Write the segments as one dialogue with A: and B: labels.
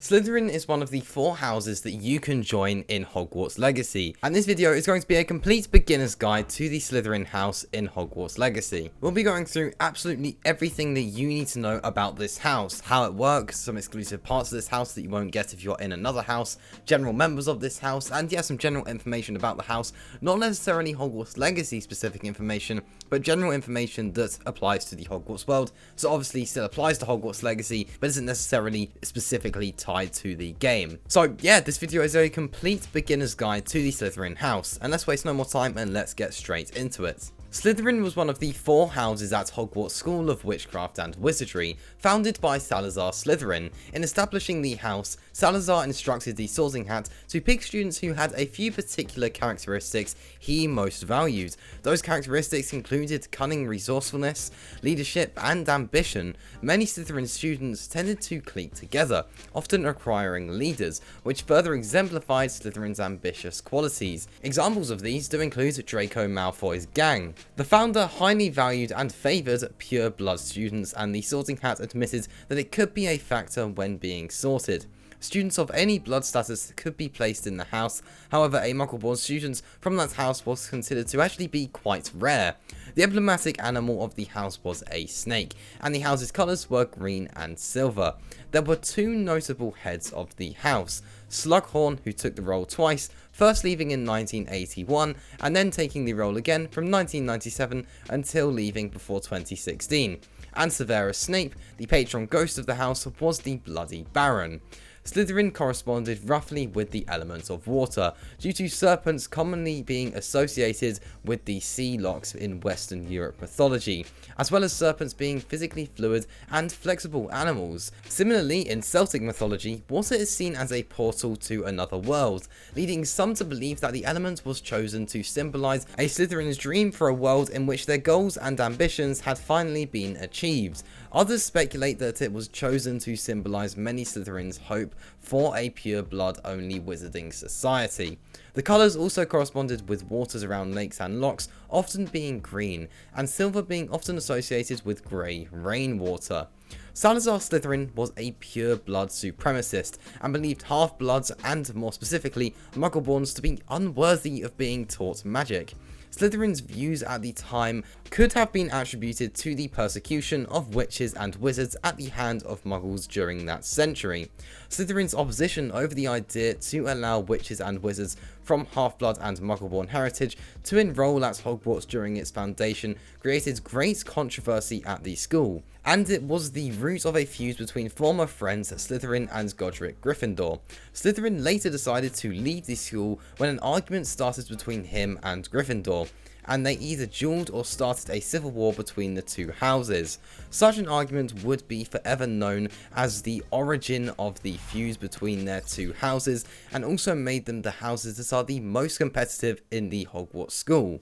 A: Slytherin is one of the 4 houses that you can join in Hogwarts Legacy, and this video is going to be a complete beginner's guide to the Slytherin house in Hogwarts Legacy. We'll be going through absolutely everything that you need to know about this house, how it works, some exclusive parts of this house that you won't get if you're in another house, general members of this house, and yeah, some general information about the house, not necessarily Hogwarts Legacy specific information, but general information that applies to the Hogwarts world, so obviously still applies to Hogwarts Legacy, but isn't necessarily specifically tied to the game. So yeah, this video is a complete beginner's guide to the Slytherin house, and let's waste no more time and let's get straight into it. Slytherin was one of the 4 houses at Hogwarts School of Witchcraft and Wizardry, founded by Salazar Slytherin. In establishing the house, Salazar instructed the Sorting Hat to pick students who had a few particular characteristics he most valued. Those characteristics included cunning, resourcefulness, leadership, and ambition. Many Slytherin students tended to clique together, often acquiring leaders, which further exemplified Slytherin's ambitious qualities. Examples of these do include Draco Malfoy's gang. The founder highly valued and favoured pure blood students, and the Sorting Hat admitted that it could be a factor when being sorted. Students of any blood status could be placed in the house, however a Muggle-born student from that house was considered to actually be quite rare. The emblematic animal of the house was a snake, and the house's colours were green and silver. There were 2 notable heads of the house: Slughorn, who took the role twice, first leaving in 1981 and then taking the role again from 1997 until leaving before 2016, and Severus Snape, the patron ghost of the house, was the Bloody Baron. Slytherin corresponded roughly with the element of water, due to serpents commonly being associated with the sea locks in Western Europe mythology, as well as serpents being physically fluid and flexible animals. Similarly, in Celtic mythology, water is seen as a portal to another world, leading some to believe that the element was chosen to symbolise a Slytherin's dream for a world in which their goals and ambitions had finally been achieved. Others speculate that it was chosen to symbolise many Slytherins' hope for a pure blood only wizarding society. The colours also corresponded with waters around lakes and locks often being green, and silver being often associated with grey rainwater. Salazar Slytherin was a pure blood supremacist and believed half-bloods, and more specifically Muggle-borns, to be unworthy of being taught magic. Slytherin's views at the time could have been attributed to the persecution of witches and wizards at the hand of Muggles during that century. Slytherin's opposition over the idea to allow witches and wizards from half-blood and Muggle-born heritage to enroll at Hogwarts during its foundation created great controversy at the school, and it was the root of a feud between former friends Slytherin and Godric Gryffindor. Slytherin later decided to leave the school when an argument started between him and Gryffindor, and they either duelled or started a civil war between the 2 houses. Such an argument would be forever known as the origin of the feud between their 2 houses, and also made them the houses that are the most competitive in the Hogwarts school.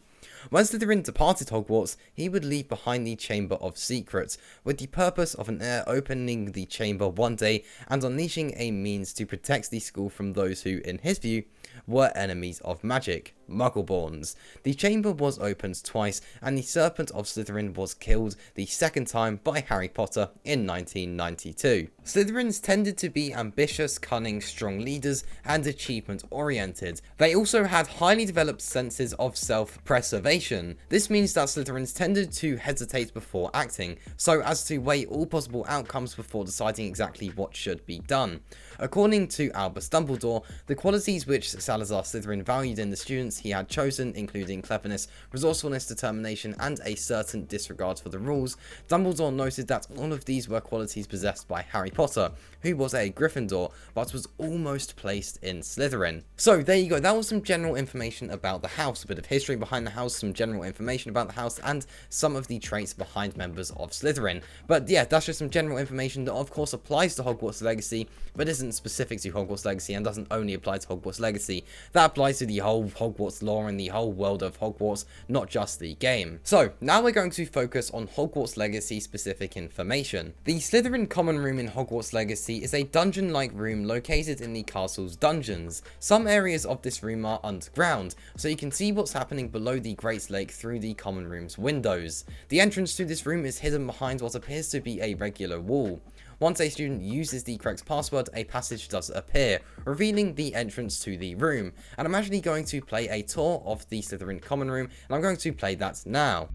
A: When Slytherin departed Hogwarts, he would leave behind the Chamber of Secrets, with the purpose of an heir opening the chamber one day and unleashing a means to protect the school from those who, in his view, were enemies of magic, Muggle-borns. The chamber was opened twice, and the Serpent of Slytherin was killed the second time by Harry Potter in 1992. Slytherins tended to be ambitious, cunning, strong leaders, and achievement-oriented. They also had highly developed senses of self-preservation. This means that Slytherins tended to hesitate before acting, so as to weigh all possible outcomes before deciding exactly what should be done. According to Albus Dumbledore, the qualities which Salazar Slytherin valued in the students he had chosen, including cleverness, resourcefulness, determination, and a certain disregard for the rules. Dumbledore noted that all of these were qualities possessed by Harry Potter, who was a Gryffindor, but was almost placed in Slytherin. So there you go, that was some general information about the house, a bit of history behind the house, some general information about the house, and some of the traits behind members of Slytherin. But yeah, that's just some general information that of course applies to Hogwarts Legacy, but isn't specific to Hogwarts Legacy and doesn't only apply to Hogwarts Legacy. That applies to the whole Hogwarts lore and the whole world of Hogwarts, not just the game. So now we're going to focus on Hogwarts Legacy specific information. The Slytherin common room in Hogwarts Legacy is a dungeon-like room located in the castle's dungeons. Some areas of this room are underground, so you can see what's happening below the Great Lake through the common room's windows. The entrance to this room is hidden behind what appears to be a regular wall. once a student uses the correct password, a passage does appear, revealing the entrance to the room. And I'm actually going to play a tour of the Slytherin common room, and I'm going to play that now.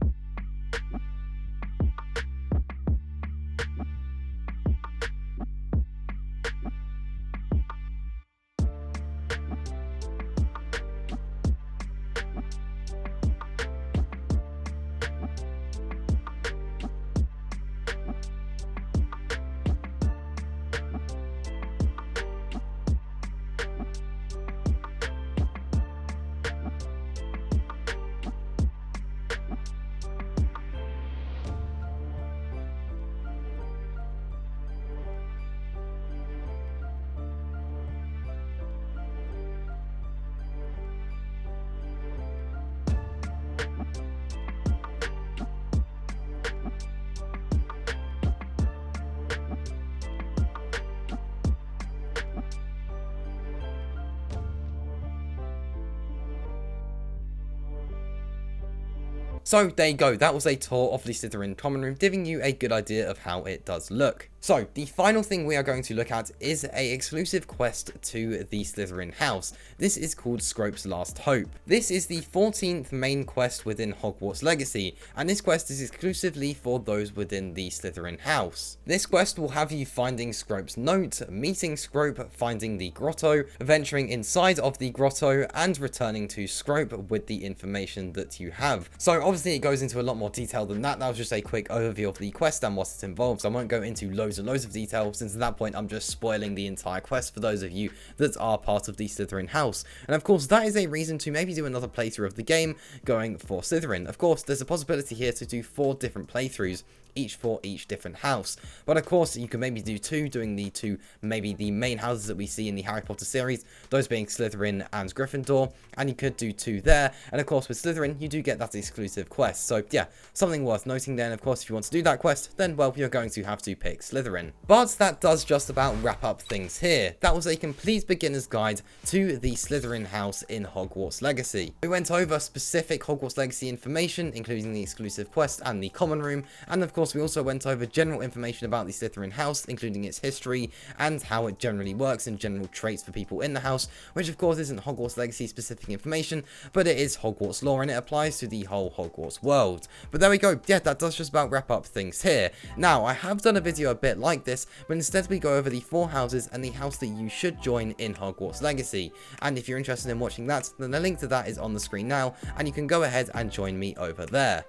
A: So there you go, that was a tour of the Slytherin common room, giving you a good idea of how it does look. So the final thing we are going to look at is a exclusive quest to the Slytherin house. This is called Scrope's Last Hope. This is the 14th main quest within Hogwarts Legacy, and this quest is exclusively for those within the Slytherin house. This quest will have you finding Scrope's note, meeting Scrope, finding the grotto, venturing inside of the grotto, and returning to Scrope with the information that you have. So obviously it goes into a lot more detail than that. That was just a quick overview of the quest and what it involves. I won't go into loads and loads of detail, since at that point I'm just spoiling the entire quest for those of you that are part of the Slytherin house. And of course that is a reason to maybe do another playthrough of the game going for Slytherin. Of course there's a possibility here to do 4 different playthroughs, each for each different house, but of course you can maybe do 2, doing the 2 maybe the main houses that we see in the Harry Potter series, those being Slytherin and Gryffindor, and you could do 2 there. And of course with Slytherin you do get that exclusive quest, so yeah, something worth noting then. Of course if you want to do that quest, then well, you're going to have to pick Slytherin. But that does just about wrap up things here. That was a complete beginner's guide to the Slytherin house in Hogwarts Legacy. We went over specific Hogwarts Legacy information, including the exclusive quest and the common room, and of course we also went over general information about the Slytherin house, including its history and how it generally works and general traits for people in the house, which of course isn't Hogwarts Legacy specific information, but it is Hogwarts lore and it applies to the whole Hogwarts world. But there we go, yeah, that does just about wrap up things here. Now, I have done a video a bit like this, but instead we go over the 4 houses and the house that you should join in Hogwarts Legacy. And if you're interested in watching that, then the link to that is on the screen now, and you can go ahead and join me over there.